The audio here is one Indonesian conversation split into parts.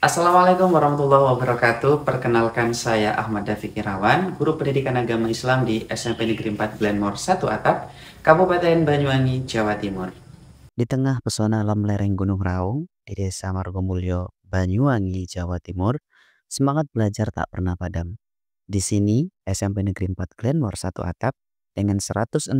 Assalamualaikum warahmatullahi wabarakatuh. Perkenalkan saya Ahmad Dafiq Irawan, Guru Pendidikan Agama Islam di SMP Negeri 4 Glenmore 1 Atap, Kabupaten Banyuwangi, Jawa Timur. Di tengah pesona alam lereng Gunung Raung, di Desa Margomulyo, Banyuwangi, Jawa Timur, semangat belajar tak pernah padam. Di sini, SMP Negeri 4 Glenmore 1 Atap dengan 161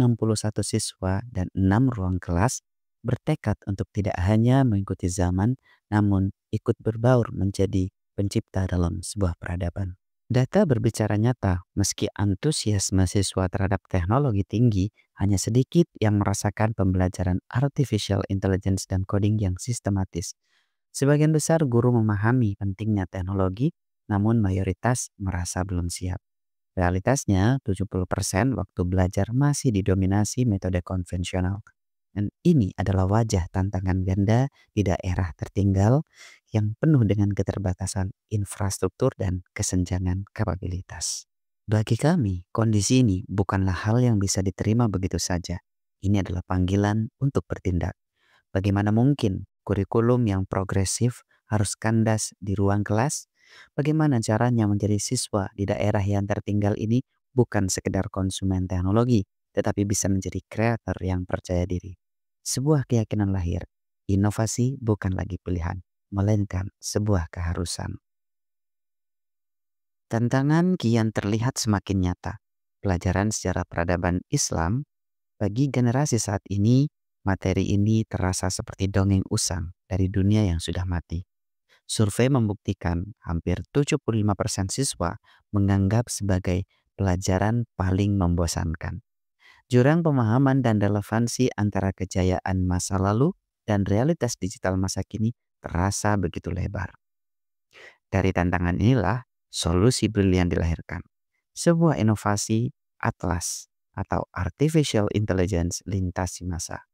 siswa dan 6 ruang kelas bertekad untuk tidak hanya mengikuti zaman, namun ikut berbaur menjadi pencipta dalam sebuah peradaban. Data berbicara nyata, meski antusiasme siswa terhadap teknologi tinggi, hanya sedikit yang merasakan pembelajaran artificial intelligence dan coding yang sistematis. Sebagian besar guru memahami pentingnya teknologi, namun mayoritas merasa belum siap. Realitasnya, 70% waktu belajar masih didominasi metode konvensional. Dan ini adalah wajah tantangan ganda di daerah tertinggal yang penuh dengan keterbatasan infrastruktur dan kesenjangan kapabilitas. Bagi kami, kondisi ini bukanlah hal yang bisa diterima begitu saja. Ini adalah panggilan untuk bertindak. Bagaimana mungkin kurikulum yang progresif harus kandas di ruang kelas? Bagaimana caranya menjadi siswa di daerah yang tertinggal ini bukan sekedar konsumen teknologi, tetapi bisa menjadi kreator yang percaya diri? Sebuah keyakinan lahir, inovasi bukan lagi pilihan, melainkan sebuah keharusan. Tantangan kian terlihat semakin nyata. Pelajaran sejarah peradaban Islam bagi generasi saat ini, materi ini terasa seperti dongeng usang dari dunia yang sudah mati. Survei membuktikan hampir 75% siswa menganggap sebagai pelajaran paling membosankan. Jurang pemahaman dan relevansi antara kejayaan masa lalu dan realitas digital masa kini terasa begitu lebar. Dari tantangan inilah solusi brilian dilahirkan. Sebuah inovasi Atlas atau Artificial Intelligence lintasi masa.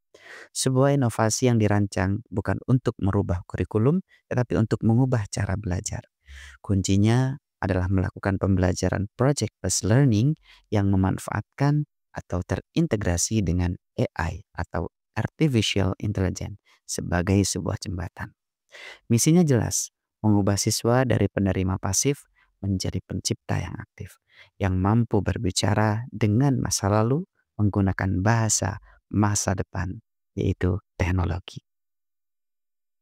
Sebuah inovasi yang dirancang bukan untuk merubah kurikulum, tetapi untuk mengubah cara belajar. Kuncinya adalah melakukan pembelajaran project-based learning yang memanfaatkan atau terintegrasi dengan AI atau Artificial Intelligence sebagai sebuah jembatan. Misinya jelas, mengubah siswa dari penerima pasif menjadi pencipta yang aktif, yang mampu berbicara dengan masa lalu menggunakan bahasa masa depan, yaitu teknologi.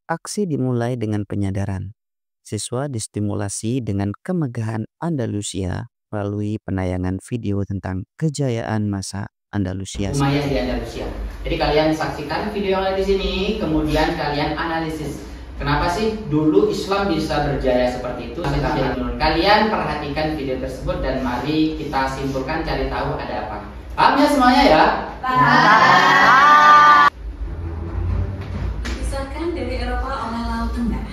Aksi dimulai dengan penyadaran. Siswa distimulasi dengan kemegahan Andalusia melalui penayangan video tentang kejayaan masa Andalusia. Lumayan di Andalusia. Jadi kalian saksikan video yang ada di sini, kemudian kalian analisis. Kenapa sih dulu Islam bisa berjaya seperti itu? Kalian perhatikan video tersebut dan mari kita simpulkan, cari tahu ada apa. Paham ya semuanya ya? Paham. Dipisahkan dari Eropa oleh Laut Tengah,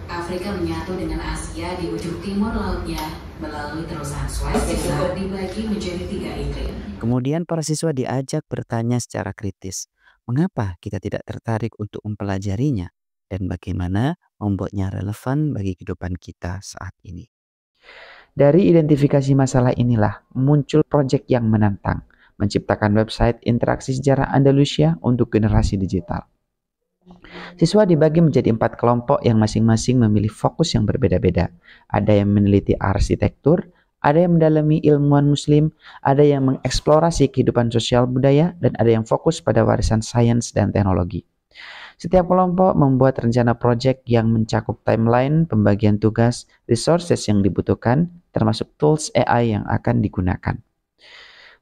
Afrika menyatu dengan Asia di ujung timur lautnya melalui terusan Suez besar dibagi menjadi 3 iklim. Kemudian para siswa diajak bertanya secara kritis, mengapa kita tidak tertarik untuk mempelajarinya dan bagaimana membuatnya relevan bagi kehidupan kita saat ini. Dari identifikasi masalah inilah muncul proyek yang menantang, menciptakan website interaksi sejarah Andalusia untuk generasi digital. Siswa dibagi menjadi 4 kelompok yang masing-masing memilih fokus yang berbeda-beda. Ada yang meneliti arsitektur, ada yang mendalami ilmuwan muslim, ada yang mengeksplorasi kehidupan sosial budaya, dan ada yang fokus pada warisan sains dan teknologi. Setiap kelompok membuat rencana proyek yang mencakup timeline, pembagian tugas, resources yang dibutuhkan, termasuk tools AI yang akan digunakan.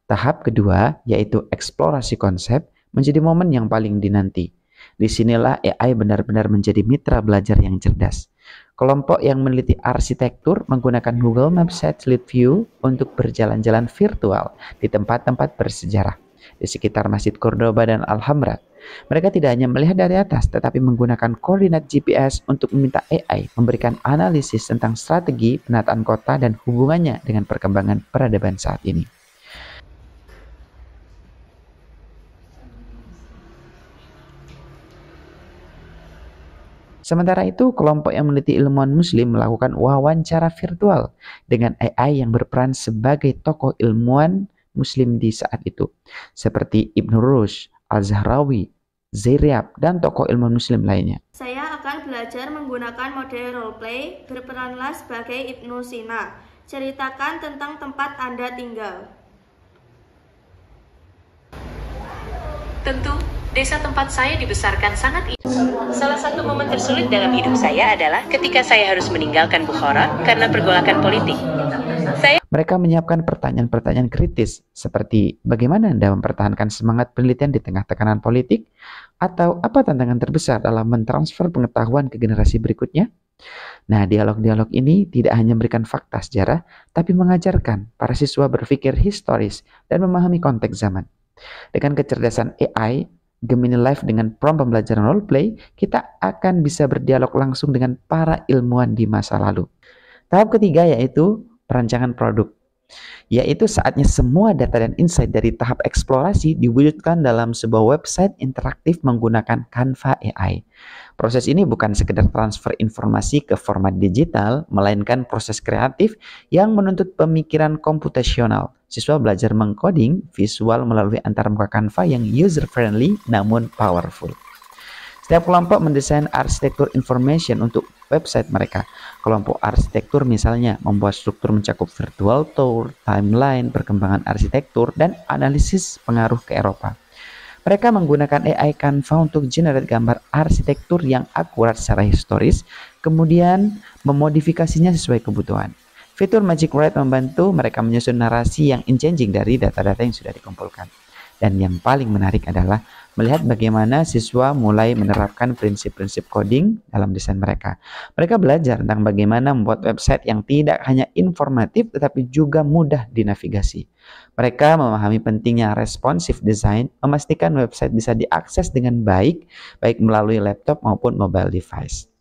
Tahap kedua, yaitu eksplorasi konsep, menjadi momen yang paling dinanti. Disinilah AI benar-benar menjadi mitra belajar yang cerdas. Kelompok yang meneliti arsitektur menggunakan Google Maps Satellite View untuk berjalan-jalan virtual di tempat-tempat bersejarah di sekitar Masjid Cordoba dan Alhambra. Mereka tidak hanya melihat dari atas, tetapi menggunakan koordinat GPS untuk meminta AI memberikan analisis tentang strategi penataan kota dan hubungannya dengan perkembangan peradaban saat ini. Sementara itu, kelompok yang meneliti ilmuwan muslim melakukan wawancara virtual dengan AI yang berperan sebagai tokoh ilmuwan muslim di saat itu, seperti Ibnu Rushd, Al-Zahrawi, Zairiab, dan tokoh ilmuwan muslim lainnya. Saya Saya akan belajar menggunakan mode roleplay, berperanlah sebagai Ibnu Sina. Ceritakan tentang tempat Anda tinggal. Tentu, desa tempat saya dibesarkan sangat indah. Salah satu momen tersulit dalam hidup saya adalah ketika saya harus meninggalkan Bukhara karena pergolakan politik. Mereka menyiapkan pertanyaan-pertanyaan kritis seperti bagaimana Anda mempertahankan semangat penelitian di tengah tekanan politik, atau apa tantangan terbesar dalam mentransfer pengetahuan ke generasi berikutnya. Nah, dialog-dialog ini tidak hanya memberikan fakta sejarah, tapi mengajarkan para siswa berpikir historis dan memahami konteks zaman. Dengan kecerdasan AI, Gemini Live dengan prompt pembelajaran roleplay, kita akan bisa berdialog langsung dengan para ilmuwan di masa lalu. Tahap ketiga yaitu perancangan produk, yaitu saatnya semua data dan insight dari tahap eksplorasi diwujudkan dalam sebuah website interaktif menggunakan Canva AI. Proses ini bukan sekedar transfer informasi ke format digital, melainkan proses kreatif yang menuntut pemikiran komputasional. Siswa belajar mengcoding visual melalui antarmuka Canva yang user-friendly namun powerful. Setiap kelompok mendesain arsitektur information untuk website mereka. Kelompok arsitektur misalnya membuat struktur mencakup virtual tour, timeline, perkembangan arsitektur, dan analisis pengaruh ke Eropa. Mereka menggunakan AI Canva untuk generate gambar arsitektur yang akurat secara historis, kemudian memodifikasinya sesuai kebutuhan. Fitur Magic Write membantu mereka menyusun narasi yang engaging dari data-data yang sudah dikumpulkan. Dan yang paling menarik adalah melihat bagaimana siswa mulai menerapkan prinsip-prinsip coding dalam desain mereka. Mereka belajar tentang bagaimana membuat website yang tidak hanya informatif tetapi juga mudah dinavigasi. Mereka memahami pentingnya responsive design, memastikan website bisa diakses dengan baik melalui laptop maupun mobile device.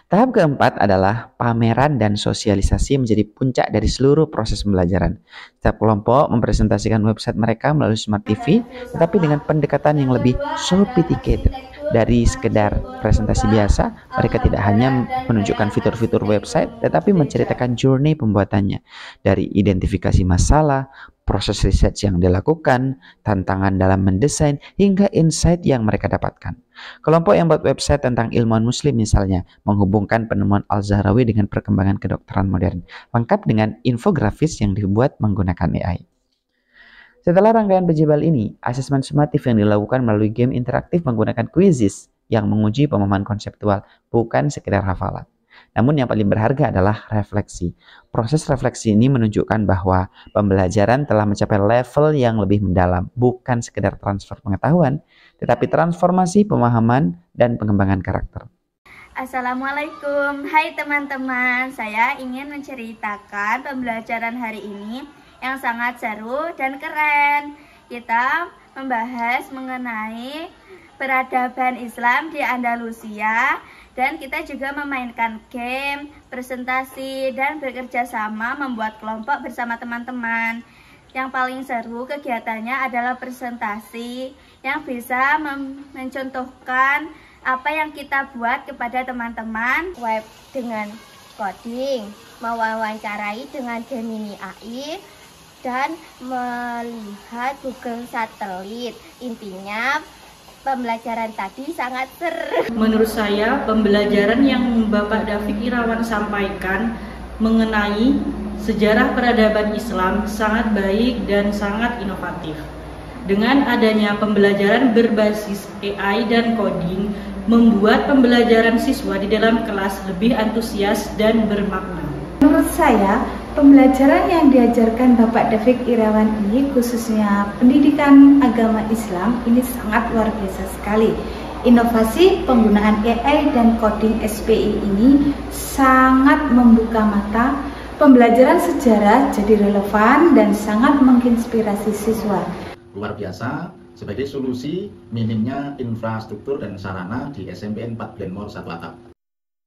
Tahap keempat adalah pameran dan sosialisasi menjadi puncak dari seluruh proses pembelajaran. Setiap kelompok mempresentasikan website mereka melalui Smart TV, tetapi dengan pendekatan yang lebih sophisticated. Dari sekedar presentasi biasa, mereka tidak hanya menunjukkan fitur-fitur website, tetapi menceritakan journey pembuatannya. Dari identifikasi masalah, proses research yang dilakukan, tantangan dalam mendesain, hingga insight yang mereka dapatkan. Kelompok yang buat website tentang ilmuwan muslim misalnya, menghubungkan penemuan Al-Zahrawi dengan perkembangan kedokteran modern, lengkap dengan infografis yang dibuat menggunakan AI. Setelah rangkaian bejibal ini, asesmen sumatif yang dilakukan melalui game interaktif menggunakan quizzes yang menguji pemahaman konseptual, bukan sekedar hafalan. Namun yang paling berharga adalah refleksi. Proses refleksi ini menunjukkan bahwa pembelajaran telah mencapai level yang lebih mendalam, bukan sekedar transfer pengetahuan, tetapi transformasi pemahaman dan pengembangan karakter. Assalamualaikum, hai teman-teman. Saya ingin menceritakan pembelajaran hari ini yang sangat seru dan keren. Kita membahas mengenai peradaban Islam di Andalusia, dan kita juga memainkan game, presentasi, dan bekerja sama membuat kelompok bersama teman-teman. Yang paling seru kegiatannya adalah presentasi yang bisa mencontohkan apa yang kita buat kepada teman-teman. Web dengan coding, mewawancarai dengan Gemini AI, dan melihat Google Satelit. Intinya pembelajaran tadi sangat seru. Menurut saya pembelajaran yang Bapak David Irawan sampaikan mengenai sejarah peradaban Islam sangat baik dan sangat inovatif. Dengan adanya pembelajaran berbasis AI dan coding, membuat pembelajaran siswa di dalam kelas lebih antusias dan bermakna. Menurut saya, pembelajaran yang diajarkan Bapak David Irawan ini, khususnya pendidikan agama Islam, ini sangat luar biasa sekali. Inovasi penggunaan AI dan coding SPI ini sangat membuka mata. Pembelajaran sejarah jadi relevan dan sangat menginspirasi siswa. Luar biasa sebagai solusi minimnya infrastruktur dan sarana di SMP 4 Glenmore 1 Atap.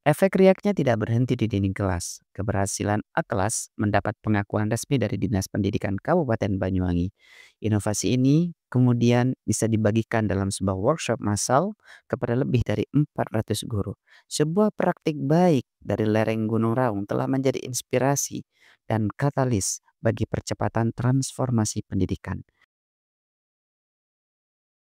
Efek riaknya tidak berhenti di dinding kelas. Keberhasilan A-Kelas mendapat pengakuan resmi dari Dinas Pendidikan Kabupaten Banyuwangi. Inovasi ini kemudian bisa dibagikan dalam sebuah workshop massal kepada lebih dari 400 guru. Sebuah praktik baik dari lereng Gunung Raung telah menjadi inspirasi dan katalis bagi percepatan transformasi pendidikan.